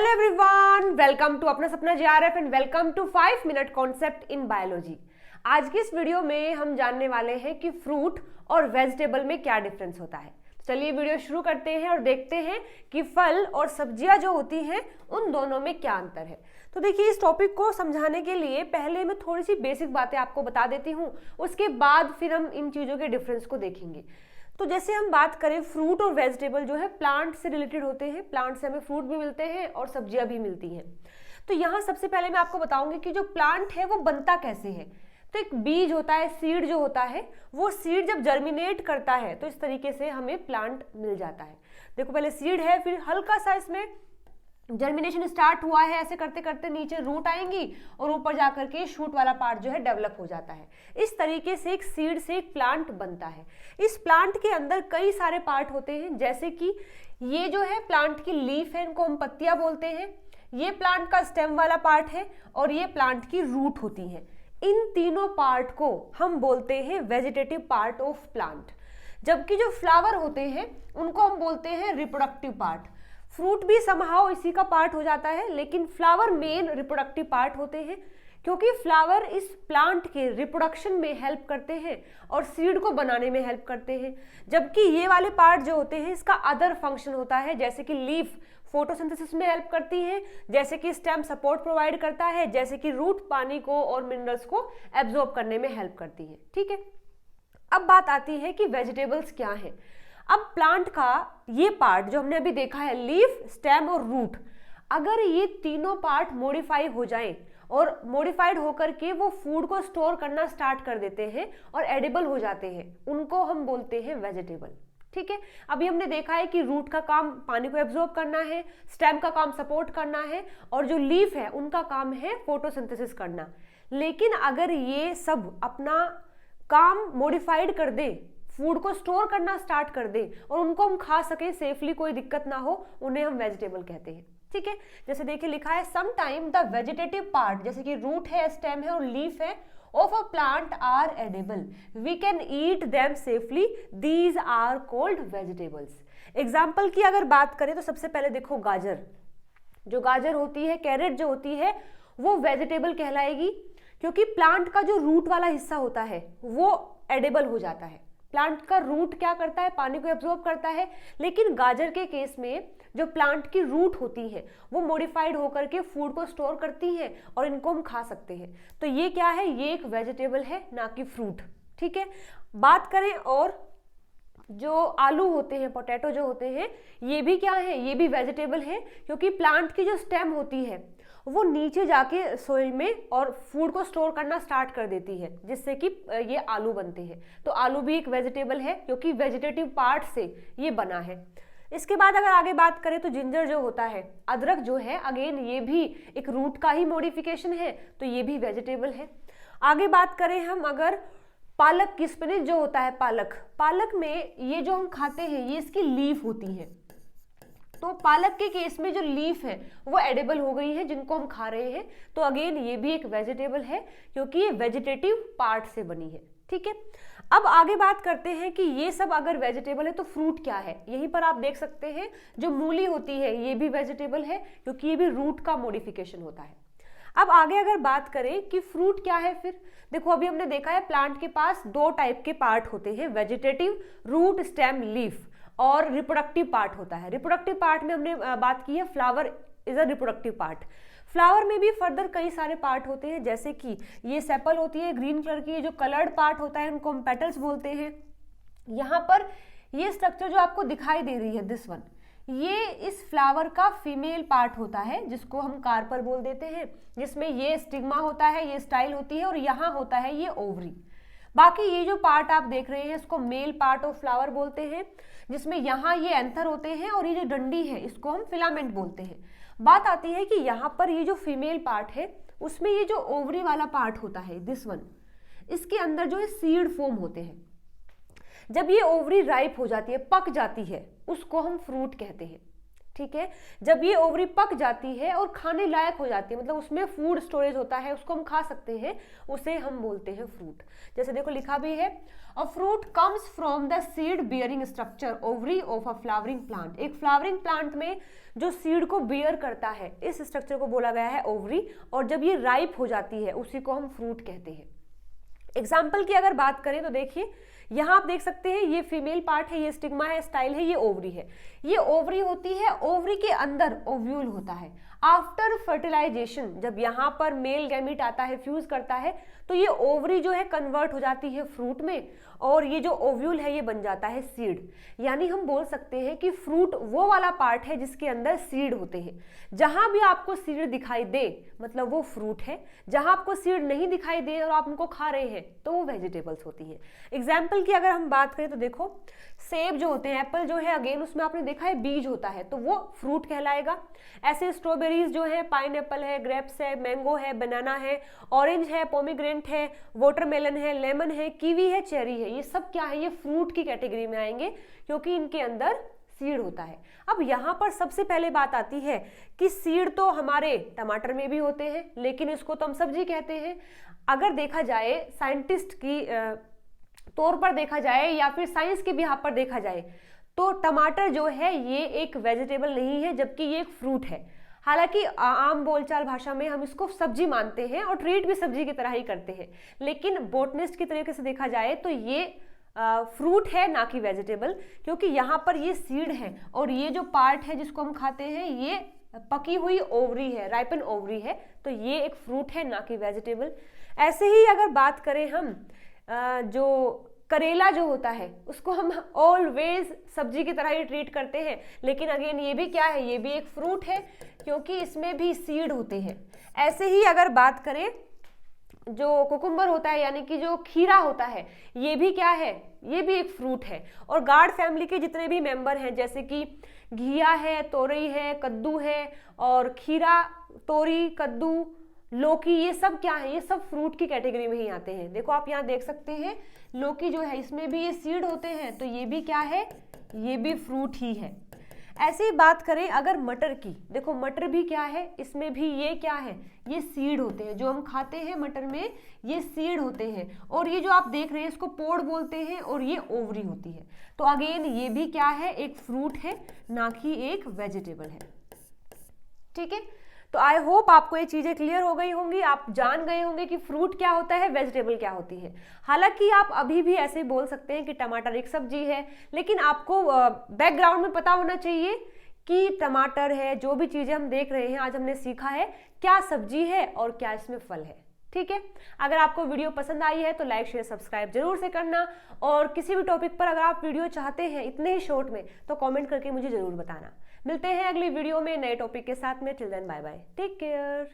Hello everyone, welcome to अपना सपना JRF and welcome to 5 minute concept in biology. आज की इस वीडियो में हम जानने वाले हैं कि फ्रूट और वेजिटेबल में क्या डिफरेंस होता है। चलिए वीडियो शुरू करते हैं और देखते हैं कि फल और सब्जियां जो होती हैं उन दोनों में क्या अंतर है। तो देखिए, इस टॉपिक को समझाने के लिए पहले मैं थोड़ी सी बेसिक बातें आपको बता देती हूँ, उसके बाद फिर हम इन चीज़ों के डिफरेंस को देखेंगे। तो जैसे हम बात करें, फ्रूट और वेजिटेबल जो है प्लांट से रिलेटेड होते हैं। प्लांट से हमें फ्रूट भी मिलते हैं और सब्जियां भी मिलती हैं। तो यहाँ सबसे पहले मैं आपको बताऊंगी कि जो प्लांट है वो बनता कैसे है। तो एक बीज होता है, सीड जो होता है, वो सीड जब जर्मिनेट करता है तो इस तरीके से हमें प्लांट मिल जाता है। देखो, पहले सीड है, फिर हल्का सा इसमें जर्मिनेशन स्टार्ट हुआ है, ऐसे करते करते नीचे रूट आएंगी और ऊपर जाकर के शूट वाला पार्ट जो है डेवलप हो जाता है। इस तरीके से एक सीड से एक प्लांट बनता है। इस प्लांट के अंदर कई सारे पार्ट होते हैं, जैसे कि ये जो है प्लांट की लीफ है, इनको हम पत्तियां बोलते हैं। ये प्लांट का स्टेम वाला पार्ट है और ये प्लांट की रूट होती है। इन तीनों पार्ट को हम बोलते हैं वेजिटेटिव पार्ट ऑफ प्लांट। जबकि जो फ्लावर होते हैं उनको हम बोलते हैं रिप्रोडक्टिव पार्ट। फ्रूट भी समहाउ इसी का पार्ट हो जाता है, लेकिन फ्लावर मेन रिप्रोडक्टिव पार्ट होते हैं, क्योंकि फ्लावर इस प्लांट के रिप्रोडक्शन में हेल्प करते हैं और सीड को बनाने में हेल्प करते हैं। जबकि ये वाले पार्ट जो होते हैं, इसका अदर फंक्शन होता है, जैसे कि लीफ फोटोसिंथेसिस में हेल्प करती है, जैसे कि स्टेम सपोर्ट प्रोवाइड करता है, जैसे कि रूट पानी को और मिनरल्स को एब्जॉर्ब करने में हेल्प करती है। ठीक है, अब बात आती है कि वेजिटेबल्स क्या है। अब प्लांट का ये पार्ट जो हमने अभी देखा है, लीफ, स्टेम और रूट, अगर ये तीनों पार्ट मॉडिफाई हो जाएं और मॉडिफाइड होकर के वो फूड को स्टोर करना स्टार्ट कर देते हैं और एडिबल हो जाते हैं, उनको हम बोलते हैं वेजिटेबल। ठीक है, अभी हमने देखा है कि रूट का काम पानी को एब्जॉर्ब करना है, स्टेम का काम सपोर्ट करना है और जो लीफ है उनका काम है फोटोसिंथेसिस करना। लेकिन अगर ये सब अपना काम मॉडिफाइड कर दे, फूड को स्टोर करना स्टार्ट कर दे और उनको हम खा सके सेफली, कोई दिक्कत ना हो, उन्हें हम वेजिटेबल कहते हैं। ठीक है, जैसे देखिए लिखा है, some time the vegetative part, जैसे कि रूट है, स्टेम है और लीफ है, of a plant are edible, we can eat them safely, these are called vegetables. Example की अगर बात करें तो सबसे पहले देखो, गाजर, जो गाजर होती है, कैरेट जो होती है, वो वेजिटेबल कहलाएगी, क्योंकि प्लांट का जो रूट वाला हिस्सा होता है वो एडिबल हो जाता है। प्लांट का रूट क्या करता है, पानी को एब्जॉर्ब करता है। लेकिन गाजर के केस में जो प्लांट की रूट होती है वो मॉडिफाइड होकर के फूड को स्टोर करती है और इनको हम खा सकते हैं। तो ये क्या है, ये एक वेजिटेबल है, ना कि फ्रूट। ठीक है, बात करें और जो आलू होते हैं, पोटैटो जो होते हैं, ये भी क्या है, ये भी वेजिटेबल है, क्योंकि प्लांट की जो स्टेम होती है वो नीचे जाके सोइल में और फूड को स्टोर करना स्टार्ट कर देती है, जिससे कि ये आलू बनते हैं। तो आलू भी एक वेजिटेबल है, क्योंकि वेजिटेटिव पार्ट से ये बना है। इसके बाद अगर आगे बात करें तो जिंजर जो होता है, अदरक जो है, अगेन ये भी एक रूट का ही मॉडिफिकेशन है, तो ये भी वेजिटेबल है। आगे बात करें हम अगर पालक की, स्पिनच जो होता है, पालक में ये जो हम खाते हैं ये इसकी लीफ होती है। तो पालक के केस में जो लीफ है वो एडिबल हो गई है, जिनको हम खा रहे हैं, तो अगेन ये भी एक वेजिटेबल है, क्योंकि ये वेजिटेटिव पार्ट से बनी है। ठीक है, अब आगे बात करते हैं कि ये सब अगर वेजिटेबल है तो फ्रूट क्या है। यहीं पर आप देख सकते हैं, जो मूली होती है ये भी वेजिटेबल है, क्योंकि ये भी रूट का मॉडिफिकेशन होता है। अब आगे अगर बात करें कि फ्रूट क्या है, फिर देखो, अभी हमने देखा है प्लांट के पास दो टाइप के पार्ट होते हैं, वेजिटेटिव, रूट, स्टेम, लीफ, और रिप्रोडक्टिव पार्ट होता है। रिप्रोडक्टिव पार्ट में हमने बात की है, flower is a reproductive part. Flower में भी फर्दर कई सारे पार्ट होते हैं, जैसे कि ये सेपल होती है ग्रीन कलर की, जो कलर्ड पार्ट होता है उनको हम पेटल्स बोलते हैं। यहाँ पर ये स्ट्रक्चर जो आपको दिखाई दे रही है, दिस वन, ये इस फ्लावर का फीमेल पार्ट होता है, जिसको हम कार्पर बोल देते हैं, जिसमें ये स्टिग्मा होता है, ये स्टाइल होती है और यहाँ होता है ये ओवरी। बाकी ये जो पार्ट आप देख रहे हैं इसको मेल पार्ट ऑफ फ्लावर बोलते हैं, जिसमें यहाँ ये एंथर होते हैं और ये जो डंडी है इसको हम फिलामेंट बोलते हैं। बात आती है कि यहाँ पर ये जो फीमेल पार्ट है उसमें ये जो ओवरी वाला पार्ट होता है, दिस वन, इसके अंदर जो है सीड फॉर्म होते हैं। जब ये ओवरी राइप हो जाती है, पक जाती है, उसको हम फ्रूट कहते हैं। ठीक है। जब ये ओवरी पक जाती है और खाने लायक हो जाती है, मतलब उसमें फूड स्टोरेज होता है, उसको हम खा सकते हैं, उसे हम बोलते हैं फ्रूट। जैसे देखो लिखा भी है, a fruit comes from the seed bearing structure ovary of a flowering plant. एक फ्लावरिंग प्लांट में जो सीड को बियर करता है, इस स्ट्रक्चर को बोला गया है ओवरी, और जब ये राइप हो जाती है उसी को हम फ्रूट कहते हैं। एग्जाम्पल की अगर बात करें तो देखिए यहाँ आप देख सकते हैं, ये फीमेल पार्ट है, ये स्टिग्मा है, स्टाइल है, ये ओवरी है। ये ओवरी होती है, ओवरी के अंदर ओव्यूल होता है। आफ्टर फर्टिलाइजेशन जब यहाँ पर मेल गैमीट आता है, फ्यूज करता है, तो ये ओवरी जो है कन्वर्ट हो जाती है फ्रूट में, और ये जो ओव्यूल है ये बन जाता है सीड। यानी हम बोल सकते हैं कि फ्रूट वो वाला पार्ट है जिसके अंदर सीड होते हैं। जहां भी आपको सीड दिखाई दे मतलब वो फ्रूट है, जहां आपको सीड नहीं दिखाई दे और आप उनको खा रहे हैं तो वो वेजिटेबल्स होती है। एग्जाम्पल की अगर हम बात करें तो देखो, सेब जो होते हैं, एप्पल जो है, अगेन उसमें आपने देखा है बीज होता है, तो वो फ्रूट कहलाएगा। ऐसे स्ट्रॉबेरीज जो है, पाइनएप्पल है, ग्रेप्स है, मैंगो है, बनाना है, ऑरेंज है, पोमीग्रेनेट है, वाटरमेलन है, लेमन है, कीवी है, चेरी है, ये सब क्या है, ये फ्रूट की कैटेगरी में आएंगे क्योंकि इनके अंदर सीड होता है। अब यहाँ पर सबसे पहले बात आती है कि सीड तो हमारे टमाटर में भी होते हैं, लेकिन इसको तो हम सब्जी कहते हैं। अगर देखा जाए साइंटिस्ट की तौर पर देखा जाए या फिर साइंस के बिहाफ पर देखा जाए तो टमाटर जो है ये एक वेजिटेबल नहीं है, जबकि ये एक फ्रूट है। हालांकि आम बोलचाल भाषा में हम इसको सब्जी मानते हैं और ट्रीट भी सब्जी की तरह ही करते हैं, लेकिन बोटनिस्ट की तरीके से देखा जाए तो ये फ्रूट है, ना कि वेजिटेबल, क्योंकि यहाँ पर ये सीड है और ये जो पार्ट है जिसको हम खाते हैं ये पकी हुई ओवरी है, राइपन ओवरी है, तो ये एक फ्रूट है, ना कि वेजिटेबल। ऐसे ही अगर बात करें हम जो करेला जो होता है उसको हम ऑलवेज सब्जी की तरह ही ट्रीट करते हैं, लेकिन अगेन ये भी क्या है, ये भी एक फ्रूट है क्योंकि इसमें भी सीड होते हैं। ऐसे ही अगर बात करें जो कुकुम्बर होता है यानी कि जो खीरा होता है, ये भी क्या है, ये भी एक फ्रूट है। और गार्ड फैमिली के जितने भी मेंबर हैं जैसे कि घिया है, तोरई है, कद्दू है, और खीरा, तोरी, कद्दू, लौकी, ये सब क्या है, ये सब फ्रूट की कैटेगरी में ही आते हैं। देखो आप यहाँ देख सकते हैं लौकी जो है इसमें भी ये सीड होते हैं, तो ये भी क्या है, ये भी फ्रूट ही है। ऐसे ही बात करें अगर मटर की, देखो मटर भी क्या है, इसमें भी ये क्या है, ये सीड होते हैं। जो हम खाते हैं मटर में ये सीड होते हैं, और ये जो आप देख रहे हैं इसको पोड़ बोलते हैं, और ये ओवरी होती है। तो अगेन ये भी क्या है, एक फ्रूट है, ना कि एक वेजिटेबल है। ठीक है, तो आई होप आपको ये चीजें क्लियर हो गई होंगी, आप जान गए होंगे कि फ्रूट क्या होता है, वेजिटेबल क्या होती है। हालांकि आप अभी भी ऐसे बोल सकते हैं कि टमाटर एक सब्जी है, लेकिन आपको बैकग्राउंड में पता होना चाहिए कि टमाटर है, जो भी चीजें हम देख रहे हैं आज हमने सीखा है क्या सब्जी है और क्या इसमें फल है। ठीक है, अगर आपको वीडियो पसंद आई है तो लाइक शेयर सब्सक्राइब जरूर से करना, और किसी भी टॉपिक पर अगर आप वीडियो चाहते हैं इतने ही शॉर्ट में तो कमेंट करके मुझे जरूर बताना। मिलते हैं अगली वीडियो में नए टॉपिक के साथ में। Till then bye bye, take care.